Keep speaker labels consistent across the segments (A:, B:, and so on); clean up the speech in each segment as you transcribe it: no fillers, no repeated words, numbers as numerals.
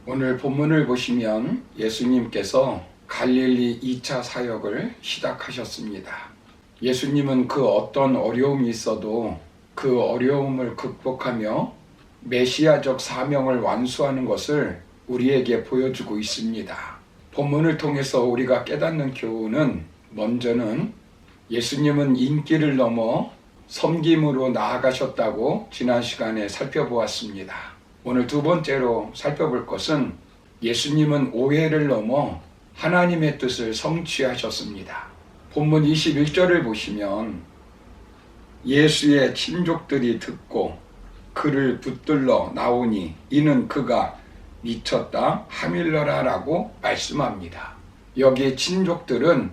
A: 오늘 본문을 보시면 예수님께서 갈릴리 2차 사역을 시작하셨습니다. 예수님은 그 어떤 어려움이 있어도 그 어려움을 극복하며 메시아적 사명을 완수하는 것을 우리에게 보여주고 있습니다. 본문을 통해서 우리가 깨닫는 교훈은 먼저는 예수님은 인기를 넘어 섬김으로 나아가셨다고 지난 시간에 살펴보았습니다. 오늘 두 번째로 살펴볼 것은 예수님은 오해를 넘어 하나님의 뜻을 성취하셨습니다. 본문 21절을 보시면 예수의 친족들이 듣고 그를 붙들러 나오니 이는 그가 미쳤다 하밀러라 라고 말씀합니다. 여기 친족들은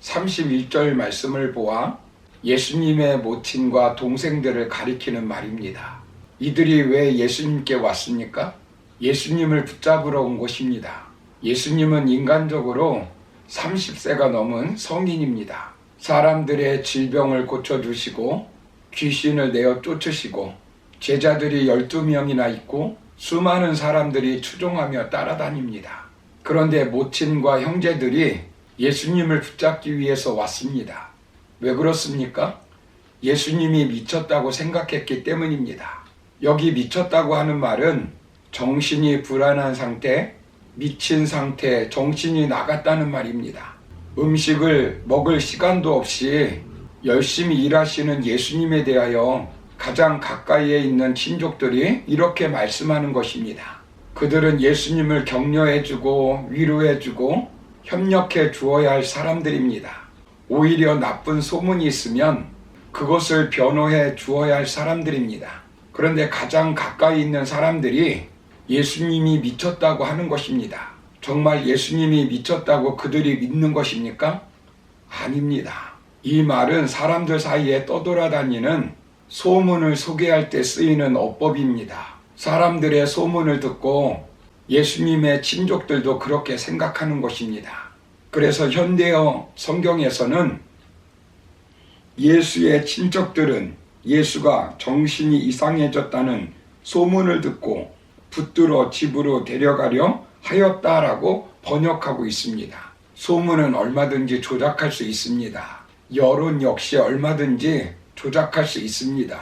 A: 31절 말씀을 보아 예수님의 모친과 동생들을 가리키는 말입니다. 이들이 왜 예수님께 왔습니까? 예수님을 붙잡으러 온 것입니다. 예수님은 인간적으로 30세가 넘은 성인입니다. 사람들의 질병을 고쳐주시고 귀신을 내어 쫓으시고 제자들이 12명이나 있고 수많은 사람들이 추종하며 따라다닙니다. 그런데 모친과 형제들이 예수님을 붙잡기 위해서 왔습니다. 왜 그렇습니까? 예수님이 미쳤다고 생각했기 때문입니다. 여기 미쳤다고 하는 말은 정신이 불안한 상태, 미친 상태, 정신이 나갔다는 말입니다. 음식을 먹을 시간도 없이 열심히 일하시는 예수님에 대하여 가장 가까이에 있는 친족들이 이렇게 말씀하는 것입니다. 그들은 예수님을 격려해주고 위로해주고 협력해 주어야 할 사람들입니다. 오히려 나쁜 소문이 있으면 그것을 변호해 주어야 할 사람들입니다. 그런데 가장 가까이 있는 사람들이 예수님이 미쳤다고 하는 것입니다. 정말 예수님이 미쳤다고 그들이 믿는 것입니까? 아닙니다. 이 말은 사람들 사이에 떠돌아다니는 소문을 소개할 때 쓰이는 어법입니다. 사람들의 소문을 듣고 예수님의 친족들도 그렇게 생각하는 것입니다. 그래서 현대어 성경에서는 예수의 친척들은 예수가 정신이 이상해졌다는 소문을 듣고 붙들어 집으로 데려가려 하였다라고 번역하고 있습니다. 소문은 얼마든지 조작할 수 있습니다. 여론 역시 얼마든지 조작할 수 있습니다.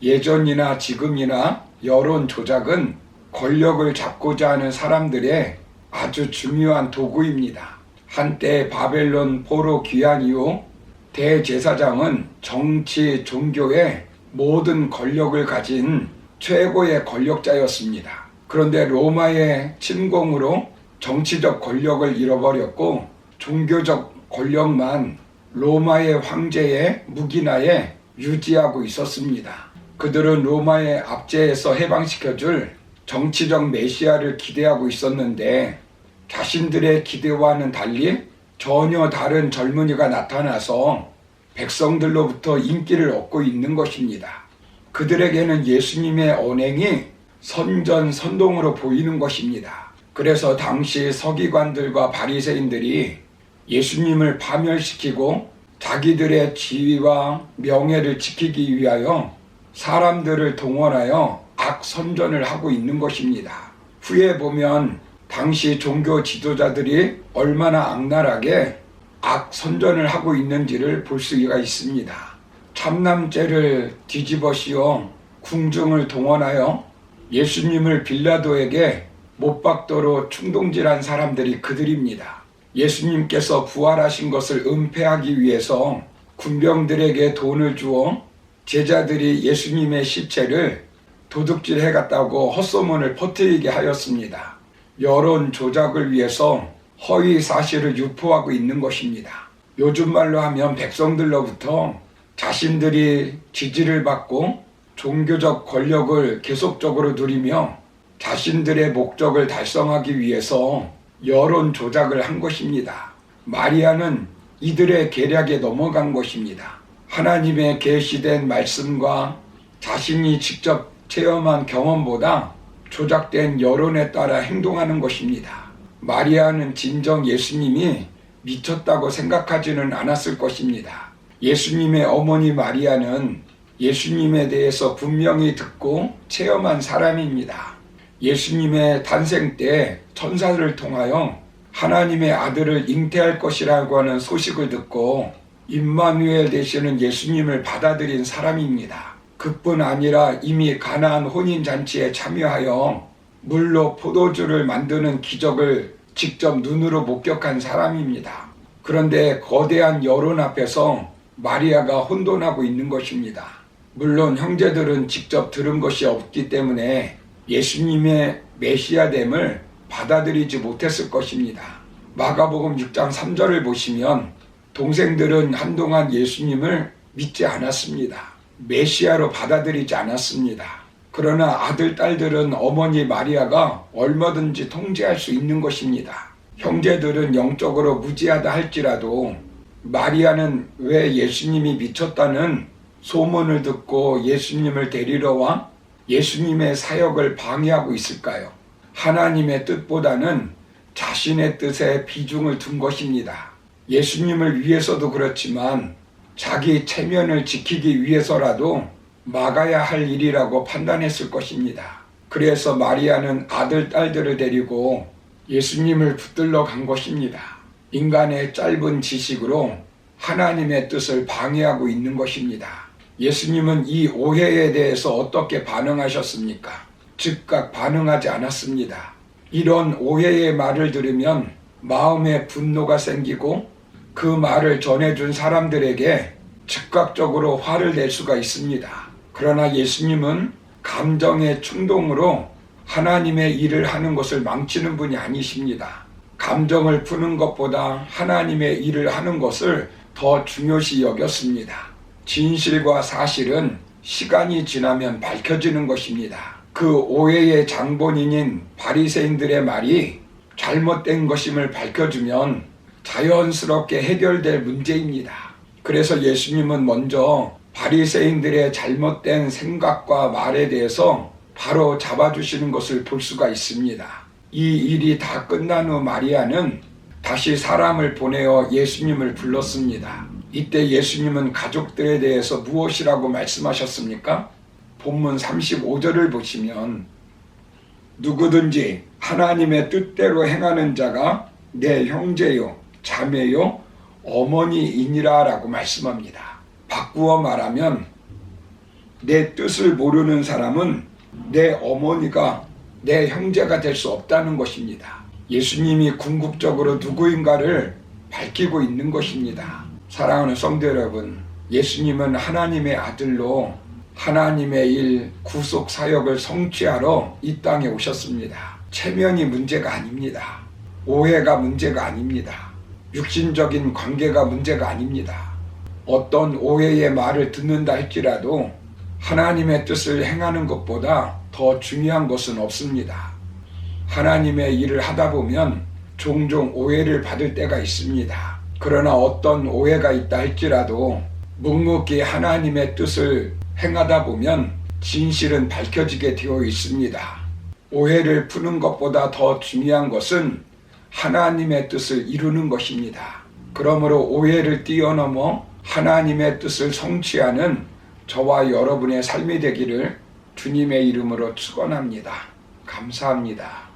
A: 예전이나 지금이나 여론 조작은 권력을 잡고자 하는 사람들의 아주 중요한 도구입니다. 한때 바벨론 포로 귀환 이후 대제사장은 정치, 종교의 모든 권력을 가진 최고의 권력자였습니다. 그런데 로마의 침공으로 정치적 권력을 잃어버렸고 종교적 권력만 로마의 황제의 묵인하에 유지하고 있었습니다. 그들은 로마의 압제에서 해방시켜줄 정치적 메시아를 기대하고 있었는데 자신들의 기대와는 달리 전혀 다른 젊은이가 나타나서 백성들로부터 인기를 얻고 있는 것입니다. 그들에게는 예수님의 언행이 선전선동으로 보이는 것입니다. 그래서 당시 서기관들과 바리새인들이 예수님을 파멸시키고 자기들의 지위와 명예를 지키기 위하여 사람들을 동원하여 악선전을 하고 있는 것입니다. 후에 보면 당시 종교 지도자들이 얼마나 악랄하게 악선전을 하고 있는지를 볼 수가 있습니다. 참남죄를 뒤집어 씌워 궁중을 동원하여 예수님을 빌라도에게 못 박도록 충동질한 사람들이 그들입니다. 예수님께서 부활하신 것을 은폐하기 위해서 군병들에게 돈을 주어 제자들이 예수님의 시체를 도둑질해 갔다고 헛소문을 퍼뜨리게 하였습니다. 여론 조작을 위해서 허위 사실을 유포하고 있는 것입니다. 요즘 말로 하면 백성들로부터 자신들이 지지를 받고 종교적 권력을 계속적으로 누리며 자신들의 목적을 달성하기 위해서 여론 조작을 한 것입니다. 마리아는 이들의 계략에 넘어간 것입니다. 하나님의 계시된 말씀과 자신이 직접 체험한 경험보다 조작된 여론에 따라 행동하는 것입니다. 마리아는 진정 예수님이 미쳤다고 생각하지는 않았을 것입니다. 예수님의 어머니 마리아는 예수님에 대해서 분명히 듣고 체험한 사람입니다. 예수님의 탄생 때 천사를 통하여 하나님의 아들을 잉태할 것이라고 하는 소식을 듣고 임마누엘 되시는 예수님을 받아들인 사람입니다. 그뿐 아니라 이미 가나안 혼인잔치에 참여하여 물로 포도주를 만드는 기적을 직접 눈으로 목격한 사람입니다. 그런데 거대한 여론 앞에서 마리아가 혼돈하고 있는 것입니다. 물론 형제들은 직접 들은 것이 없기 때문에 예수님의 메시아됨을 받아들이지 못했을 것입니다. 마가복음 6장 3절을 보시면 동생들은 한동안 예수님을 믿지 않았습니다. 메시아로 받아들이지 않았습니다. 그러나 아들, 딸들은 어머니 마리아가 얼마든지 통제할 수 있는 것입니다. 형제들은 영적으로 무지하다 할지라도 마리아는 왜 예수님이 미쳤다는 소문을 듣고 예수님을 데리러 와 예수님의 사역을 방해하고 있을까요? 하나님의 뜻보다는 자신의 뜻에 비중을 둔 것입니다. 예수님을 위해서도 그렇지만 자기 체면을 지키기 위해서라도 막아야 할 일이라고 판단했을 것입니다. 그래서 마리아는 아들, 딸들을 데리고 예수님을 붙들러 간 것입니다. 인간의 짧은 지식으로 하나님의 뜻을 방해하고 있는 것입니다. 예수님은 이 오해에 대해서 어떻게 반응하셨습니까? 즉각 반응하지 않았습니다. 이런 오해의 말을 들으면 마음에 분노가 생기고 그 말을 전해준 사람들에게 즉각적으로 화를 낼 수가 있습니다. 그러나 예수님은 감정의 충동으로 하나님의 일을 하는 것을 망치는 분이 아니십니다. 감정을 푸는 것보다 하나님의 일을 하는 것을 더 중요시 여겼습니다. 진실과 사실은 시간이 지나면 밝혀지는 것입니다. 그 오해의 장본인인 바리새인들의 말이 잘못된 것임을 밝혀주면 자연스럽게 해결될 문제입니다. 그래서 예수님은 먼저 바리새인들의 잘못된 생각과 말에 대해서 바로 잡아주시는 것을 볼 수가 있습니다. 이 일이 다 끝난 후 마리아는 다시 사람을 보내어 예수님을 불렀습니다. 이때 예수님은 가족들에 대해서 무엇이라고 말씀하셨습니까? 본문 35절을 보시면 누구든지 하나님의 뜻대로 행하는 자가 내 형제요, 자매요, 어머니이니라 라고 말씀합니다. 바꾸어 말하면 내 뜻을 모르는 사람은 내 어머니가 내 형제가 될 수 없다는 것입니다. 예수님이 궁극적으로 누구인가를 밝히고 있는 것입니다. 사랑하는 성도 여러분, 예수님은 하나님의 아들로 하나님의 일, 구속 사역을 성취하러 이 땅에 오셨습니다. 체면이 문제가 아닙니다. 오해가 문제가 아닙니다. 육신적인 관계가 문제가 아닙니다. 어떤 오해의 말을 듣는다 할지라도 하나님의 뜻을 행하는 것보다 더 중요한 것은 없습니다. 하나님의 일을 하다 보면 종종 오해를 받을 때가 있습니다. 그러나 어떤 오해가 있다 할지라도 묵묵히 하나님의 뜻을 행하다 보면 진실은 밝혀지게 되어 있습니다. 오해를 푸는 것보다 더 중요한 것은 하나님의 뜻을 이루는 것입니다. 그러므로 오해를 뛰어넘어 하나님의 뜻을 성취하는 저와 여러분의 삶이 되기를 주님의 이름으로 축원합니다. 감사합니다.